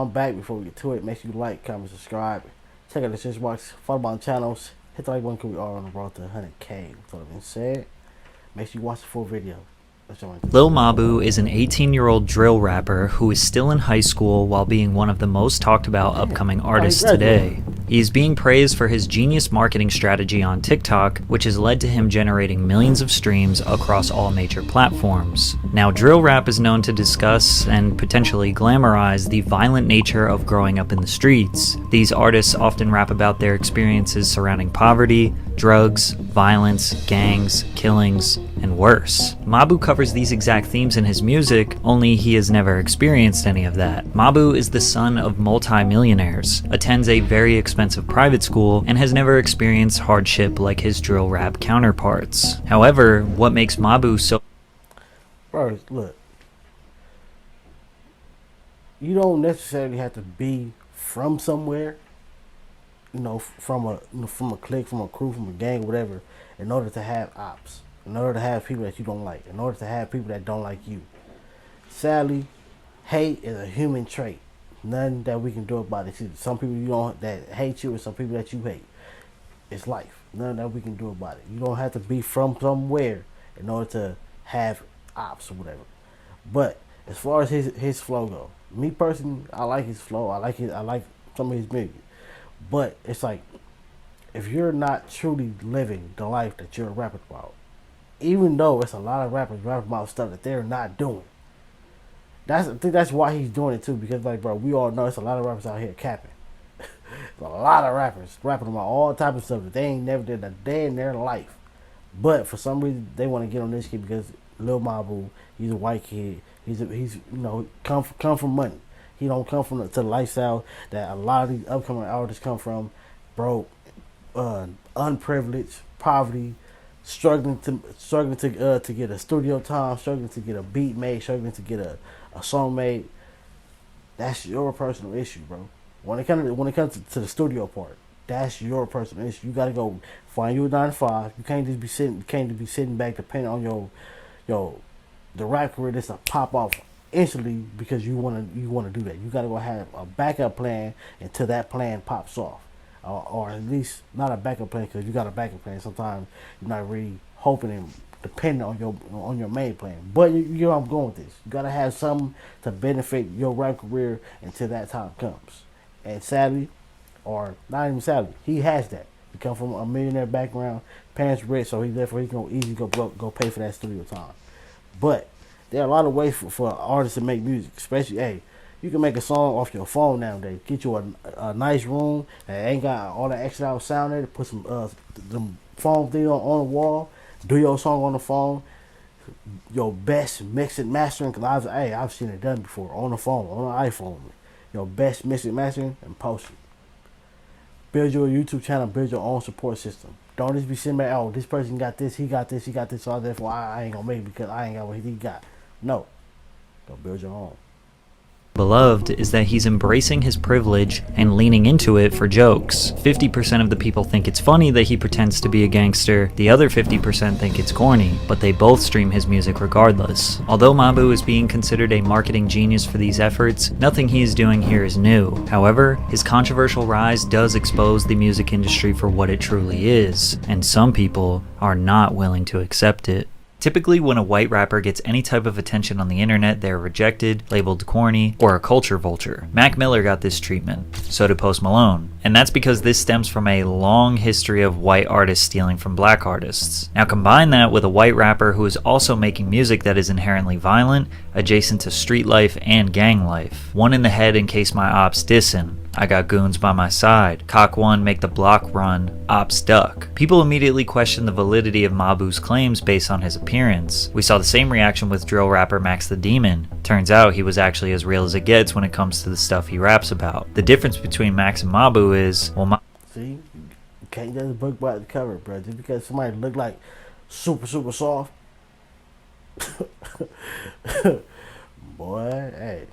I'm back. Before we get to it, make sure you like, comment, subscribe. Check out the description box. Follow my channels. Hit the like button because we are on the road to 100K. With all that being said, make sure you watch the full video. Lil Mabu is an 18-year-old drill rapper who is still in high school while being one of the most talked about upcoming artists today. He is being praised for his genius marketing strategy on TikTok, which has led to him generating millions of streams across all major platforms. Now, drill rap is known to discuss and potentially glamorize the violent nature of growing up in the streets. These artists often rap about their experiences surrounding poverty, drugs, violence, gangs, killings, and worse. Mabu covers these exact themes in his music, only he has never experienced any of that. Mabu is the son of multi-millionaires, attends a very expensive private school, and has never experienced hardship like his drill rap counterparts. However, what makes Mabu so... Bro, look. You don't necessarily have to be from somewhere, from a clique, from a crew, from a gang, whatever, in order to have ops, in order to have people that you don't like, in order to have people that don't like you. Sadly, hate is a human trait. Nothing that we can do about it. See, some people that hate you, and some people that you hate. It's life. Nothing that we can do about it. You don't have to be from somewhere in order to have ops or whatever. But as far as his flow go, me personally, I like his flow. I like some of his music. But it's like, if you're not truly living the life that you're rapping about, even though it's a lot of rappers rapping about stuff that they're not doing, I think that's why he's doing it too. Because like, bro, we all know it's a lot of rappers out here capping. There's a lot of rappers rapping about all type of stuff that they ain't never did a day in their life. But for some reason, they want to get on this kid because Lil Mabu, he's a white kid. He's come from money. He don't come from the lifestyle that a lot of these upcoming artists come from. Broke, unprivileged, poverty, struggling to get a studio time, struggling to get a beat made, struggling to get a song made. That's your personal issue, bro. When it comes to the studio part, that's your personal issue. You gotta go find you a 9 to 5. You can't just be sitting back depending on the rap career that's to pop off instantly because you wanna do that. You gotta go have a backup plan until that plan pops off, or at least not a backup plan, because you got a backup plan. Sometimes you're not really hoping and depending on your main plan. But you know where I'm going with this. You gotta have something to benefit your rap career until that time comes. And sadly, or not even sadly, he has that. He come from a millionaire background, parents rich, so he's gonna easily go pay for that studio time. But there are a lot of ways for artists to make music, especially, you can make a song off your phone nowadays. Get you a nice room that ain't got all that extra out sound there. Put some phone thing on the wall. Do your song on the phone. Your best mix and mastering, because I've seen it done before on the phone, on an iPhone. Your best mix and mastering and post it. Build your YouTube channel. Build your own support system. Don't just be sitting back, this person got this, he got this, so therefore I ain't gonna make it because I ain't got what he got. No. Go build your own. Beloved is that he's embracing his privilege and leaning into it for jokes. 50% of the people think it's funny that he pretends to be a gangster, the other 50% think it's corny, but they both stream his music regardless. Although Mabu is being considered a marketing genius for these efforts, nothing he is doing here is new. However, his controversial rise does expose the music industry for what it truly is, and some people are not willing to accept it. Typically, when a white rapper gets any type of attention on the internet, they're rejected, labeled corny, or a culture vulture. Mac Miller got this treatment, so did Post Malone. And that's because this stems from a long history of white artists stealing from black artists. Now combine that with a white rapper who is also making music that is inherently violent, adjacent to street life and gang life. One in the head in case my ops dissin'. I got goons by my side. Cock one, make the block run. Ops duck. People immediately question the validity of Mabu's claims based on his appearance. We saw the same reaction with drill rapper Max the Demon. Turns out he was actually as real as it gets when it comes to the stuff he raps about. The difference between Max and Mabu is, see, you can't judge a book by the cover, bro. Just because somebody look like super soft, boy, hey.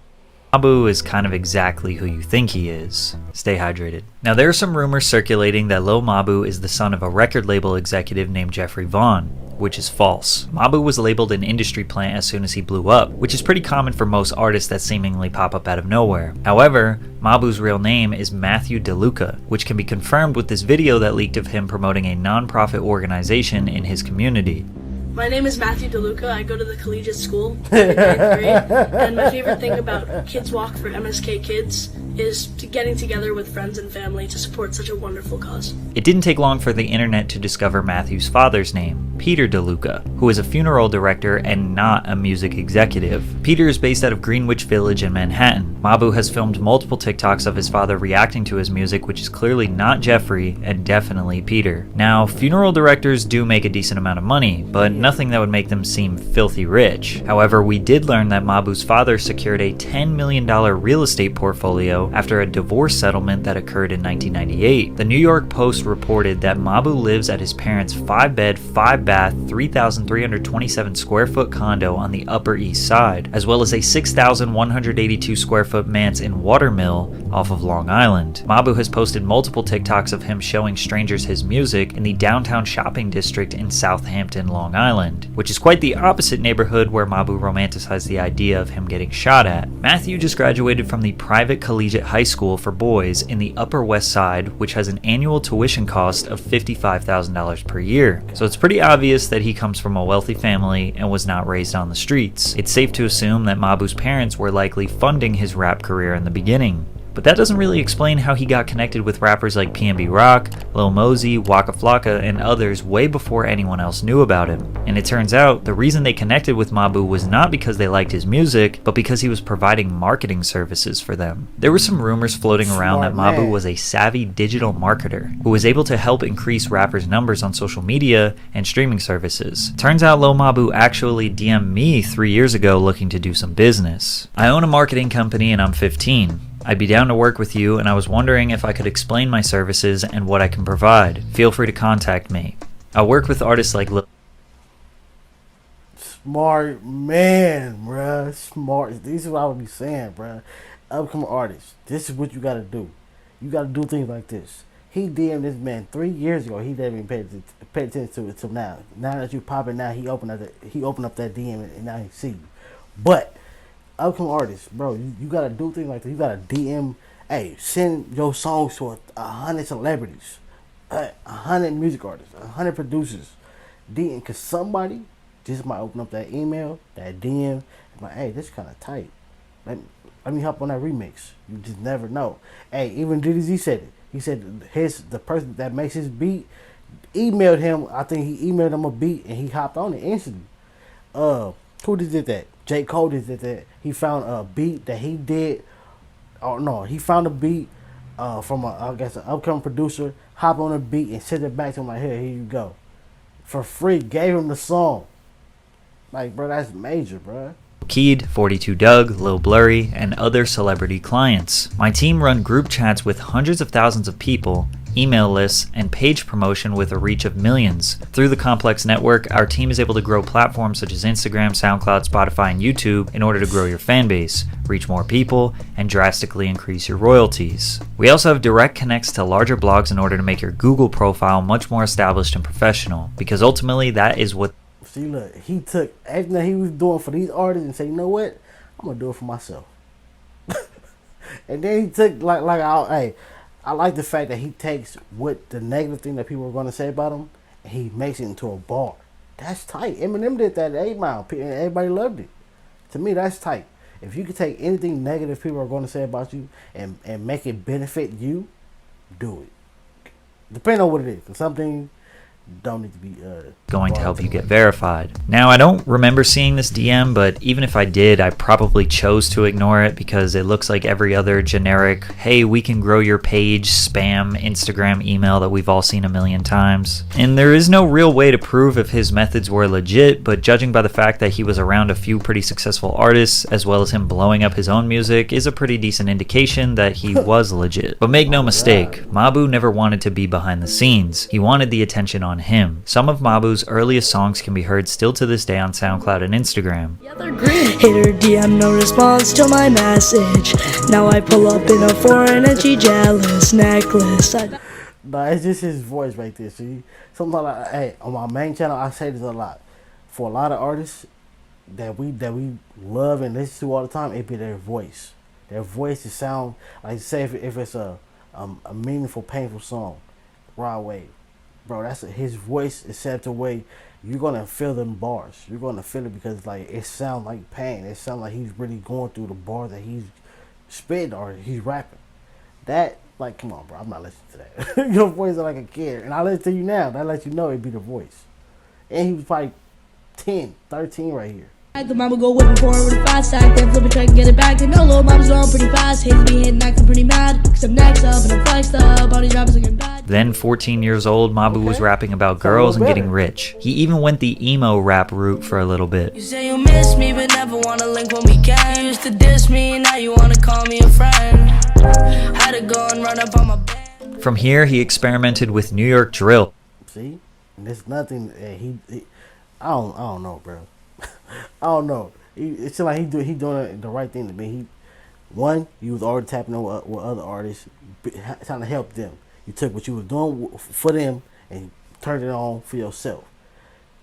Mabu is kind of exactly who you think he is. Stay hydrated. Now there are some rumors circulating that Lil Mabu is the son of a record label executive named Jeffrey Vaughn. which is false. Mabu was labeled an industry plant as soon as he blew up, which is pretty common for most artists that seemingly pop up out of nowhere. However, Mabu's real name is Matthew DeLuca, which can be confirmed with this video that leaked of him promoting a non-profit organization in his community. My name is Matthew DeLuca. I go to the collegiate school in 8th grade, and my favorite thing about Kids Walk for MSK Kids is getting together with friends and family to support such a wonderful cause. It didn't take long for the internet to discover Matthew's father's name, Peter DeLuca, who is a funeral director and not a music executive. Peter is based out of Greenwich Village in Manhattan. Mabu has filmed multiple TikToks of his father reacting to his music, which is clearly not Jeffrey and definitely Peter. Now, funeral directors do make a decent amount of money, but nothing that would make them seem filthy rich. However, we did learn that Mabu's father secured a $10 million real estate portfolio after a divorce settlement that occurred in 1998. The New York Post reported that Mabu lives at his parents' 5-bed, 5-bath, 3,327 square foot condo on the Upper East Side, as well as a 6,182 square foot manse in Watermill off of Long Island. Mabu has posted multiple TikToks of him showing strangers his music in the downtown shopping district in Southampton, Long Island, which is quite the opposite neighborhood where Mabu romanticized the idea of him getting shot at. Matthew just graduated from the private collegiate high school for boys in the Upper West Side, which has an annual tuition cost of $55,000 per year. So it's pretty obvious that he comes from a wealthy family and was not raised on the streets. It's safe to assume that Mabu's parents were likely funding his rap career in the beginning. But that doesn't really explain how he got connected with rappers like PNB Rock, Lil Mosey, Waka Flocka, and others way before anyone else knew about him. And it turns out, the reason they connected with Mabu was not because they liked his music, but because he was providing marketing services for them. There were some rumors floating around that Mabu was a savvy digital marketer, who was able to help increase rappers' numbers on social media and streaming services. Turns out Lil Mabu actually DM'd me 3 years ago looking to do some business. I own a marketing company and I'm 15. I'd be down to work with you, and I was wondering if I could explain my services and what I can provide. Feel free to contact me. I work with artists like Smart man, bruh. Smart. This is what I would be saying, bruh. Upcoming artists, this is what you gotta do. You gotta do things like this. He DM'd this man 3 years ago. He didn't even pay attention to it till now. Now that you pop it, now he opened up that DM and now he see you. But upcoming artists, bro, you gotta do things like that. You gotta DM, hey, send your songs to 100 celebrities, 100 music artists, 100 producers. DM, cause somebody just might open up that email, that DM, and like, hey, this kind of tight. Let me hop on that remix. You just never know. Hey, even DDZ said it. He said the person that makes his beat emailed him. I think he emailed him a beat and he hopped on it instantly. Who did that? J. Cole did that. He found a beat that he did. Oh no, he found a beat from an upcoming producer. Hop on a beat and send it back to him like, here you go, for free. Gave him the song. Like, bro, that's major, bro. Keed, 42 Doug, Lil Blurry, and other celebrity clients. My team run group chats with hundreds of thousands of people, email lists, and page promotion with a reach of millions. Through the complex network, our team is able to grow platforms such as Instagram, SoundCloud, Spotify, and YouTube in order to grow your fan base, reach more people, and drastically increase your royalties. We also have direct connects to larger blogs in order to make your Google profile much more established and professional, because ultimately that is what. See, look, he took everything that he was doing for these artists and said, you know what, I'm gonna do it for myself. And then he took I like the fact that he takes what the negative thing that people are gonna say about him and he makes it into a bar. That's tight. Eminem did that at 8 Mile and everybody loved it. To me, that's tight. If you can take anything negative people are gonna say about you and make it benefit you, do it. Depending on what it is. Cause something don't need to be going to help you get verified. Now, I don't remember seeing this DM, but even if I did, I probably chose to ignore it because it looks like every other generic, hey, we can grow your page, spam, Instagram email that we've all seen a million times. And there is no real way to prove if his methods were legit, but judging by the fact that he was around a few pretty successful artists, as well as him blowing up his own music, is a pretty decent indication that he was legit. But make no mistake, Mabu never wanted to be behind the scenes. He wanted the attention on him. Some of Mabu's earliest songs can be heard still to this day on SoundCloud and Instagram. Hater DM, no response to my message. Now I pull up in a foreign and she jealous necklace. No, it's just his voice right there. See, sometimes, hey, on my main channel, I say this a lot. For a lot of artists that we love and listen to all the time, it be their voice. Their voice to sound like, say if it's a meaningful, painful song, Rod Wave, bro. His voice is set the way you're gonna feel them bars. You're gonna feel it because like it sounds like pain. It sounds like he's really going through the bars that he's spitting or he's rapping. That, like, come on, bro. I'm not listening to that. Your voice is like a kid, and I listen to you now. That lets you know it be the voice. And he was probably 10, 13 right here. The mama go whipping forward with a fast stack, then flip it, try to get it back. They know little mama's going pretty fast. Hate to be hitting, acting pretty mad. Cause I'm next up and I'm flexed up. All these rappers looking bad. Then, 14 years old, Mabu was rapping about girls and getting rich. He even went the emo rap route for a little bit. You say you miss me, but never wanna link when we can. You used to diss me, now you wanna call me a friend. Had to go and run up on my bed. From here, he experimented with New York drill. See, and there's nothing. I don't know, bro. I don't know. It's like he doing the right thing to me. He was already tapping in with other artists, trying to help them. You took what you was doing for them and turned it on for yourself.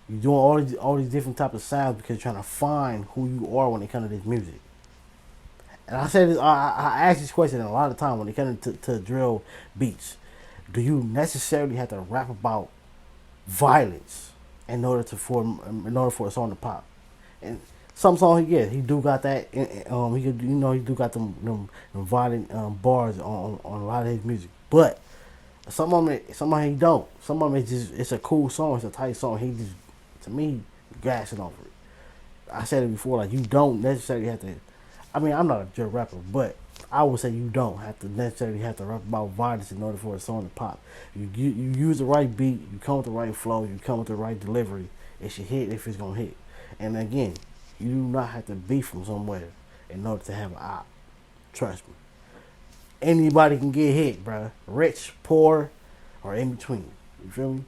You're doing all these different types of sounds because you're trying to find who you are when it comes to this music. And I said this, I asked this question a lot of times when it comes to drill beats. Do you necessarily have to rap about violence in order for a song to pop? And some songs he do got that. He do got them violent bars on a lot of his music. But some of them he don't. Some of them it's a cool song. It's a tight song. He just, to me, gassing over it. I said it before. Like, you don't necessarily have to. I mean, I'm not a drill rapper, but I would say you don't have to necessarily have to rap about violence in order for a song to pop. You use the right beat. You come with the right flow. You come with the right delivery. It should hit if it's gonna hit. And again, you do not have to be from somewhere in order to have an op. Trust me. Anybody can get hit, bruh. Rich, poor, or in between. You feel me?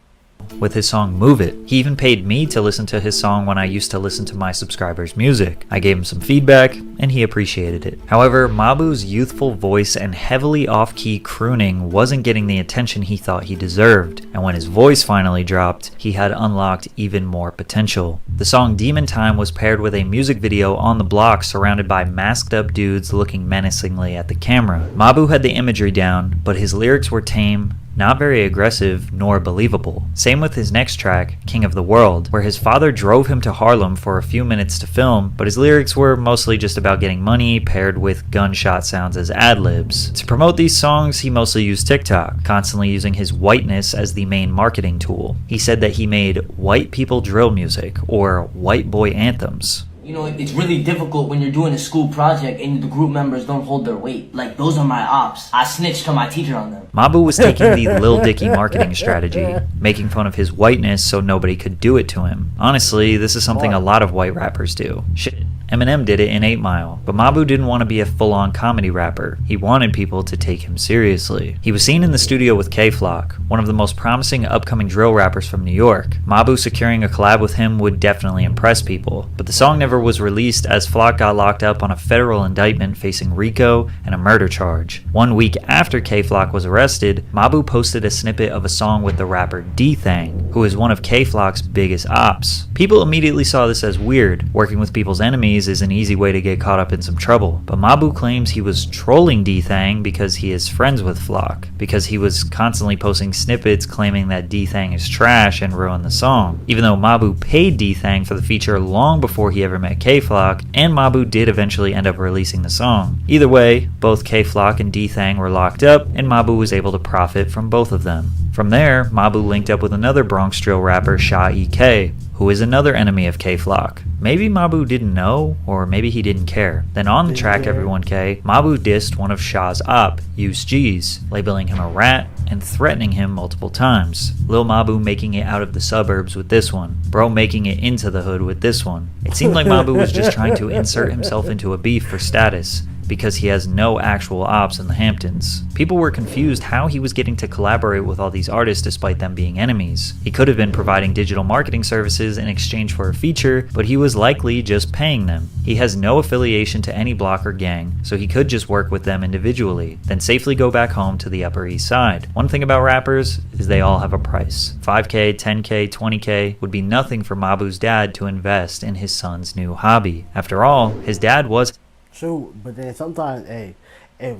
With his song Move It. He even paid me to listen to his song when I used to listen to my subscribers' music. I gave him some feedback, and he appreciated it. However, Mabu's youthful voice and heavily off-key crooning wasn't getting the attention he thought he deserved, and when his voice finally dropped, he had unlocked even more potential. The song Demon Time was paired with a music video on the block surrounded by masked up dudes looking menacingly at the camera. Mabu had the imagery down, but his lyrics were tame, not very aggressive, nor believable. Same with his next track, King of the World, where his father drove him to Harlem for a few minutes to film, but his lyrics were mostly just about getting money paired with gunshot sounds as ad-libs. To promote these songs, he mostly used TikTok, constantly using his whiteness as the main marketing tool. He said that he made white people drill music, or white boy anthems. You know, it's really difficult when you're doing a school project and the group members don't hold their weight. Like, those are my ops. I snitched on my teacher on them. Mabu was taking the Lil Dicky marketing strategy, making fun of his whiteness so nobody could do it to him. Honestly, this is something a lot of white rappers do. Shit. Eminem did it in 8 Mile, but Mabu didn't want to be a full-on comedy rapper. He wanted people to take him seriously. He was seen in the studio with K-Flock, one of the most promising upcoming drill rappers from New York. Mabu securing a collab with him would definitely impress people, but the song never was released as Flock got locked up on a federal indictment facing RICO and a murder charge. 1 week after K-Flock was arrested, Mabu posted a snippet of a song with the rapper D-Thang, who is one of K-Flock's biggest ops. People immediately saw this as weird. Working with people's enemies is an easy way to get caught up in some trouble, but Mabu claims he was trolling D-Thang because he is friends with Flock, because he was constantly posting snippets claiming that D-Thang is trash and ruined the song, even though Mabu paid D-Thang for the feature long before he ever met K-Flock, and Mabu did eventually end up releasing the song. Either way, both K-Flock and D-Thang were locked up, and Mabu was able to profit from both of them. From there, Mabu linked up with another Bronx drill rapper, Sha E.K., who is another enemy of K-Flock. Maybe Mabu didn't know, or maybe he didn't care. Then on the track Everyone K, Mabu dissed one of Shaw's op, Use G's, labeling him a rat and threatening him multiple times. Lil Mabu making it out of the suburbs with this one. Bro making it into the hood with this one. It seemed like Mabu was just trying to insert himself into a beef for status. because he has no actual ops in the Hamptons. People were confused how he was getting to collaborate with all these artists despite them being enemies. He could have been providing digital marketing services in exchange for a feature, but he was likely just paying them. He has no affiliation to any block or gang, so he could just work with them individually, then safely go back home to the Upper East Side. One thing about rappers is they all have a price. $5K, $10K, $20K would be nothing for Mabu's dad to invest in his son's new hobby. After all, his dad was... True, but then sometimes, hey, if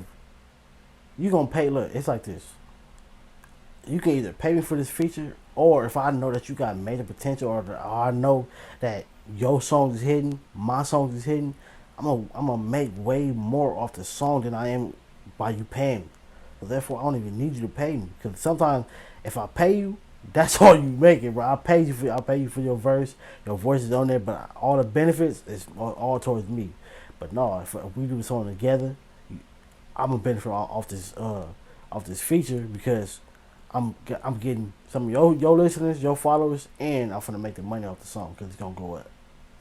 you gonna pay, look, it's like this. You can either pay me for this feature, or if I know that you got major potential, or I know that your song is hidden, my song is hidden, I'm gonna make way more off the song than I am by you paying me. So therefore, I don't even need you to pay me, because sometimes if I pay you, that's all you making, bro. I pay you for your verse, your voice is on there, but all the benefits is all towards me. But no, if we do something together, I'm gonna benefit off this feature, because I'm getting some of your listeners, your followers, and I'm gonna make the money off the song because it's gonna go up.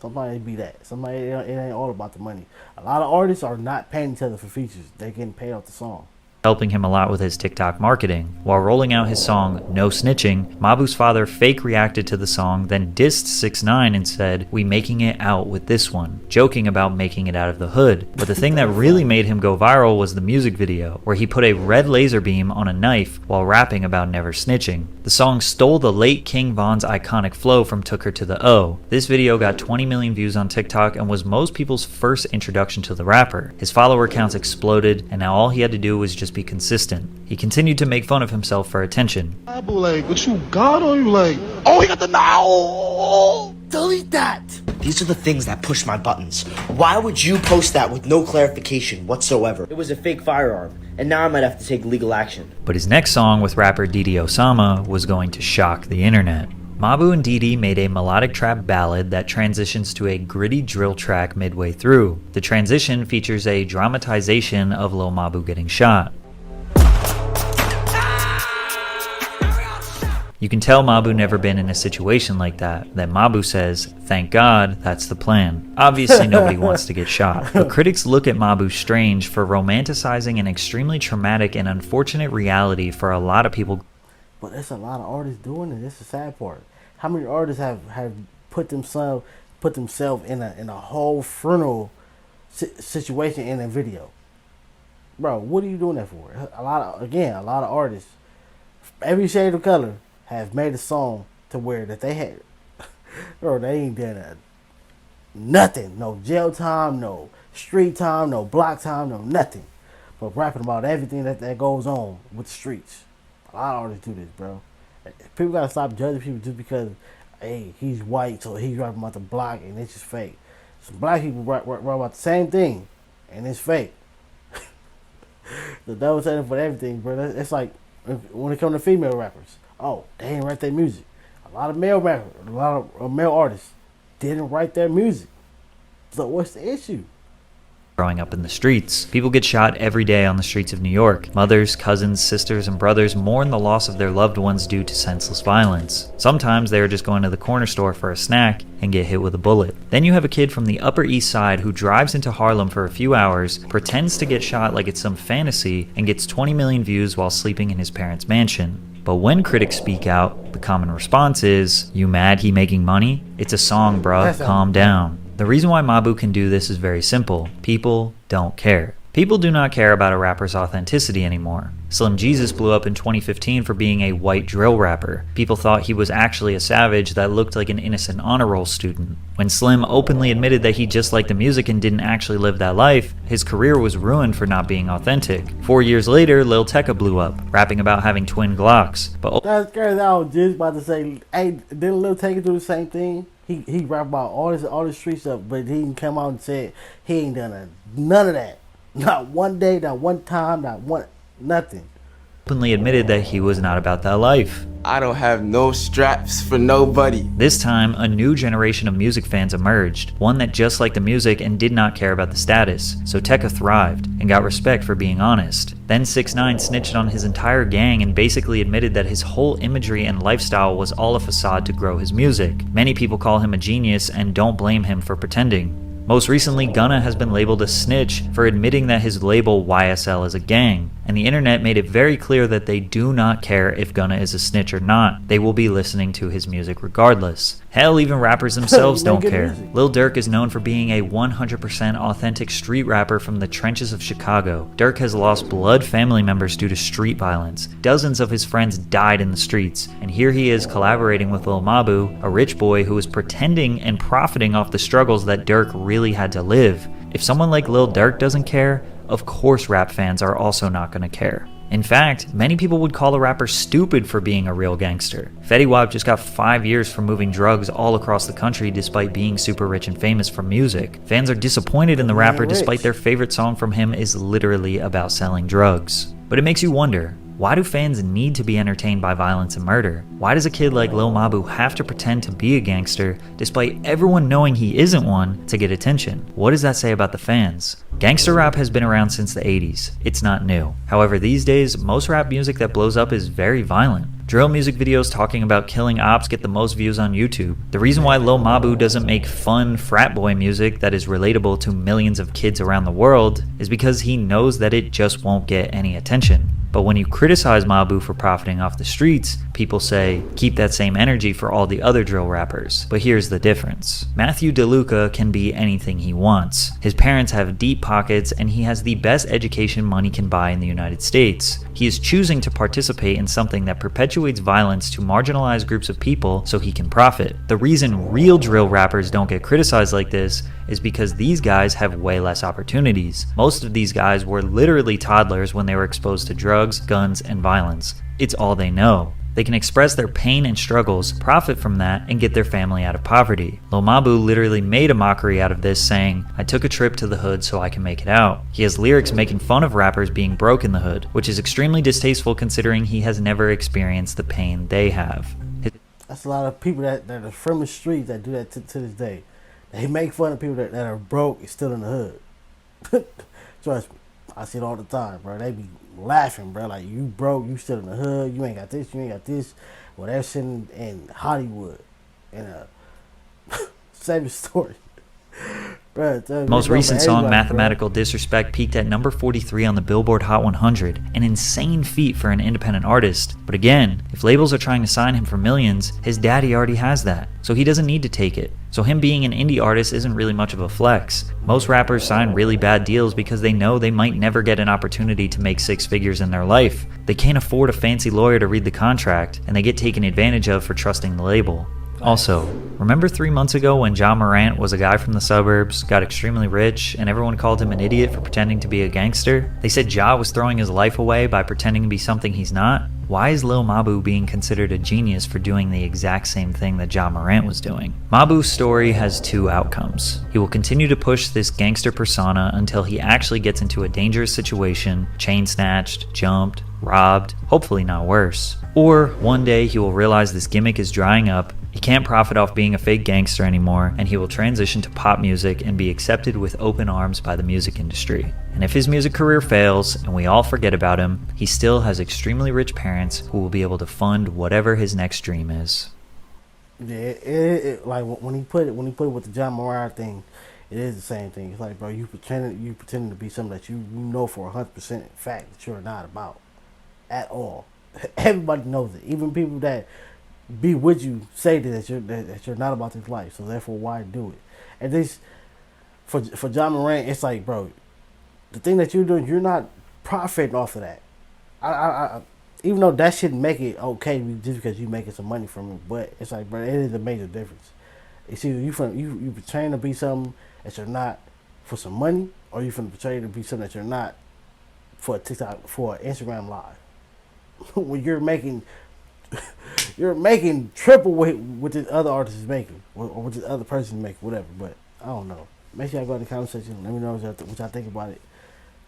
Sometimes it be that. Sometimes it ain't all about the money. A lot of artists are not paying each other for features. They're getting paid off the song. Helping him a lot with his TikTok marketing. While rolling out his song No Snitching, Mabu's father fake reacted to the song, then dissed 6ix9ine and said, "We making it out with this one," joking about making it out of the hood. But the thing that really made him go viral was the music video, where he put a red laser beam on a knife while rapping about never snitching. The song stole the late King Von's iconic flow from Took Her to the O. This video got 20 million views on TikTok and was most people's first introduction to the rapper. His follower counts exploded, and now all he had to do was just be consistent. He continued to make fun of himself for attention. Mabu, like, what you got on you? Like, oh, he got the now. Delete that! These are the things that push my buttons. Why would you post that with no clarification whatsoever? It was a fake firearm, and now I might have to take legal action. But his next song with rapper Didi Osama was going to shock the internet. Mabu and Didi made a melodic trap ballad that transitions to a gritty drill track midway through. The transition features a dramatization of Lil Mabu getting shot. You can tell Mabu never been in a situation like that. Then Mabu says, "Thank God, that's the plan." Obviously nobody wants to get shot, but critics look at Mabu strange for romanticizing an extremely traumatic and unfortunate reality for a lot of people. But there's a lot of artists doing it. That's the sad part. How many artists have put themselves in a whole funeral situation in a video? Bro, what are you doing that for? A lot of artists, every shade of color, have made a song to where that they had, bro, they ain't done nothing. No jail time, no street time, no block time, no nothing. But rapping about everything that goes on with the streets. A lot of artists do this, bro. People gotta stop judging people just because, hey, he's white, so he's rapping about the block and it's just fake. Some black people rap about the same thing and it's fake. The double standard for everything, bro. It's like when it comes to female rappers. Oh, they didn't write their music. A lot of male rappers, a lot of male artists didn't write their music. So what's the issue? Growing up in the streets, people get shot every day on the streets of New York. Mothers, cousins, sisters, and brothers mourn the loss of their loved ones due to senseless violence. Sometimes they are just going to the corner store for a snack and get hit with a bullet. Then you have a kid from the Upper East Side who drives into Harlem for a few hours, pretends to get shot like it's some fantasy, and gets 20 million views while sleeping in his parents' mansion. But when critics speak out, the common response is, "You mad he making money? It's a song, bruh, calm down." The reason why Mabu can do this is very simple. People don't care. People do not care about a rapper's authenticity anymore. Slim Jesus blew up in 2015 for being a white drill rapper. People thought he was actually a savage that looked like an innocent honor roll student. When Slim openly admitted that he just liked the music and didn't actually live that life, his career was ruined for not being authentic. 4 years later, Lil Tecca blew up, rapping about having twin Glocks. But that's crazy. I was just about to say, hey, didn't Lil Tecca do the same thing? He rap about all this street stuff, but he didn't come out and said he ain't done none of that. Not one day, not one time, nothing. Openly admitted that he was not about that life. I don't have no straps for nobody. This time, a new generation of music fans emerged, one that just liked the music and did not care about the status. So Tecca thrived and got respect for being honest. Then 6ix9ine snitched on his entire gang and basically admitted that his whole imagery and lifestyle was all a facade to grow his music. Many people call him a genius and don't blame him for pretending. Most recently, Gunna has been labeled a snitch for admitting that his label YSL is a gang, and the internet made it very clear that they do not care if Gunna is a snitch or not. They will be listening to his music regardless. Hell, even rappers themselves don't care. Lil Durk is known for being a 100% authentic street rapper from the trenches of Chicago. Durk has lost blood family members due to street violence. Dozens of his friends died in the streets, and here he is collaborating with Lil Mabu, a rich boy who is pretending and profiting off the struggles that Durk really had to live. If someone like Lil Durk doesn't care, of course rap fans are also not going to care. In fact, many people would call a rapper stupid for being a real gangster. Fetty Wap just got 5 years for moving drugs all across the country despite being super rich and famous from music. Fans are disappointed in the rapper despite their favorite song from him is literally about selling drugs. But it makes you wonder, why do fans need to be entertained by violence and murder? Why does a kid like Lil Mabu have to pretend to be a gangster despite everyone knowing he isn't one to get attention? What does that say about the fans? Gangster rap has been around since the 80s. It's not new. However, these days, most rap music that blows up is very violent. Drill music videos talking about killing ops get the most views on YouTube. The reason why Lil Mabu doesn't make fun frat boy music that is relatable to millions of kids around the world is because he knows that it just won't get any attention. But when you criticize Mabu for profiting off the streets, people say, keep that same energy for all the other drill rappers. But here's the difference. Matthew DeLuca can be anything he wants. His parents have deep pockets and he has the best education money can buy in the United States. He is choosing to participate in something that perpetuates violence to marginalized groups of people so he can profit. The reason real drill rappers don't get criticized like this is because these guys have way less opportunities. Most of these guys were literally toddlers when they were exposed to drugs, guns, and violence. It's all they know. They can express their pain and struggles, profit from that, and get their family out of poverty. Lil Mabu literally made a mockery out of this, saying, "I took a trip to the hood so I can make it out." He has lyrics making fun of rappers being broke in the hood, which is extremely distasteful considering he has never experienced the pain they have. That's a lot of people that are from the streets that do that to this day. They make fun of people that are broke and still in the hood. Trust me, I see it all the time, bro. They be laughing, bro. Like, you broke, you still in the hood, you ain't got this, you ain't got this. Well, they're sitting in Hollywood in a same story. Bruh, most recent song, Mathematical Disrespect, peaked at number 43 on the Billboard Hot 100, an insane feat for an independent artist. But again, if labels are trying to sign him for millions, his daddy already has that, so he doesn't need to take it. So him being an indie artist isn't really much of a flex. Most rappers sign really bad deals because they know they might never get an opportunity to make 6 figures in their life. They can't afford a fancy lawyer to read the contract, and they get taken advantage of for trusting the label. Also, remember 3 months ago when Ja Morant was a guy from the suburbs, got extremely rich, and everyone called him an idiot for pretending to be a gangster? They said Ja was throwing his life away by pretending to be something he's not? Why is Lil Mabu being considered a genius for doing the exact same thing that Ja Morant was doing? Mabu's story has 2 outcomes. He will continue to push this gangster persona until he actually gets into a dangerous situation, chain snatched, jumped, robbed, hopefully not worse. Or one day he will realize this gimmick is drying up, he can't profit off being a fake gangster anymore, and he will transition to pop music and be accepted with open arms by the music industry. And if his music career fails and we all forget about him, he still has extremely rich parents who will be able to fund whatever his next dream is. Yeah, like when he put it with the John Morant thing, it is the same thing. It's like, bro, you pretending to be something that you know for 100% fact that you're not about at all. Everybody knows it. Even people that be with you say that you're not about this life. So therefore, why do it? And this for John Morant, it's like, bro, the thing that you're doing, you're not profiting off of that. I even though that shouldn't make it okay just because you making some money from it, but it's like, bro, it is a major difference. It's either you pretend to be something that you're not for some money, or you pretend to be something that you're not for a TikTok, for an Instagram live. When you're making triple what this other artist is making, or what this other person is making, whatever. But I don't know. Make sure y'all go in the comment section. Let me know what y'all think about it.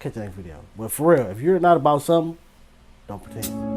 Catch the next video. But for real, if you're not about something, don't pretend.